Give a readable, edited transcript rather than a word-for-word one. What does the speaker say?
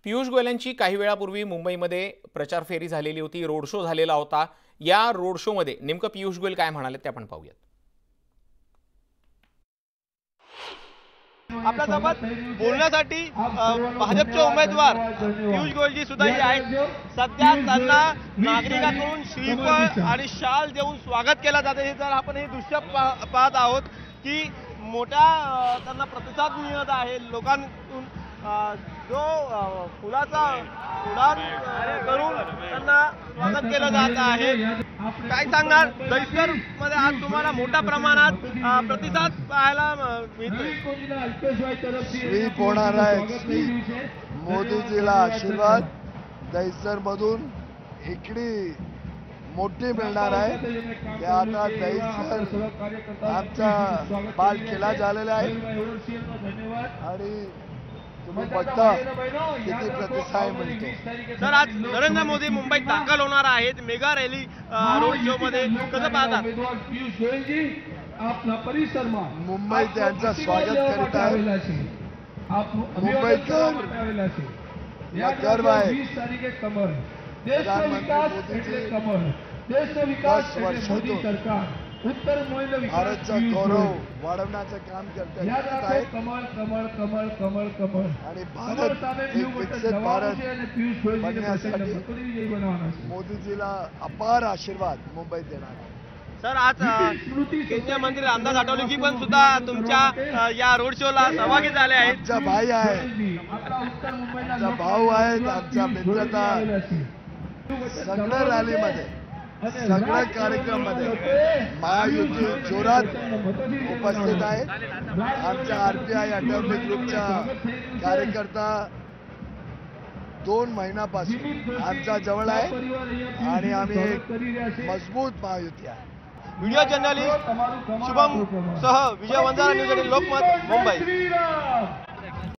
पियुष गोयल यांची काही वेळापूर्वी मुंबईमध्ये प्रचार फेरी झालेली होती, रोड शो झालेला होता। या रोड शो मध्ये नेमकं पियुष गोयल काय म्हणाले ते आपण पाहूयात। आपल्यासोबत बोलण्यासाठी भाजपचे उमेदवार पियुष गोयलजी सुद्धा आहेत। सध्या त्यांना नागरिकांकडून श्रीफळ आणि शाल देऊन स्वागत केलं जाते। जर आपण हे दृश्य पाहत आहोत की मोठा त्यांना प्रतिसाद मिळत आहे लोकांकडून, जो फुलाचा उडान करून त्यांना स्वागत केलं जात आहे। काय सांगणार, दहिसर मध्ये आज तुम्हाला मोठ्या प्रमाणात प्रतिसाद पाहायला मिळतोय। स्वीप होणार आहे, मोदीजीला आशीर्वाद दहिसर मधून इकडे मोठी मिळणार आहे। ते आता दहिसर आमचा बाल किल्ला झालेला आहे आणि तुम्ही बघता किती प्रतिसाद मिळतो। सर, आज नरेंद्र मोदी मुंबईत दाखल होणार आहेत मेगा रॅली रोड शो मध्ये, कसं पाहतात? मुंबई त्यांचं स्वागत करीत आहे। मुंबईकर या गर्व आहे। प्रधानमंत्री मोदीजी 10 वर्षातून भारतचा गौरव वाढवण्याचं काम करत आहेत आणि भारत एक विकसित भारत बनण्यासाठी मोदीजीला अपार आशीर्वाद मुंबईत देणार आहे। सर, आज केंद्रीय मंत्री रामदास आठवलेजी पण सुद्धा तुमच्या या रोड शो ला सहभागी झाले आहेत। आमचा भाई आहे, आमचा भाऊ आहे, आमचा मित्रता सगळ्या रॅलीमध्ये सगळ्या कार्यक्रम मध्ये महायुती जोरात उपस्थित आहे। आमच्या आरपीआय आठवले ग्रुपचा कार्यकर्ता 2 महिन्यापासून आमच्या जवळ आहे आणि आम्ही एक मजबूत महायुती आहे। व्हिडिओ जर्नलिस्ट शुभम सह विजय वंजारा, न्यूज 18 लोकमत, मुंबई।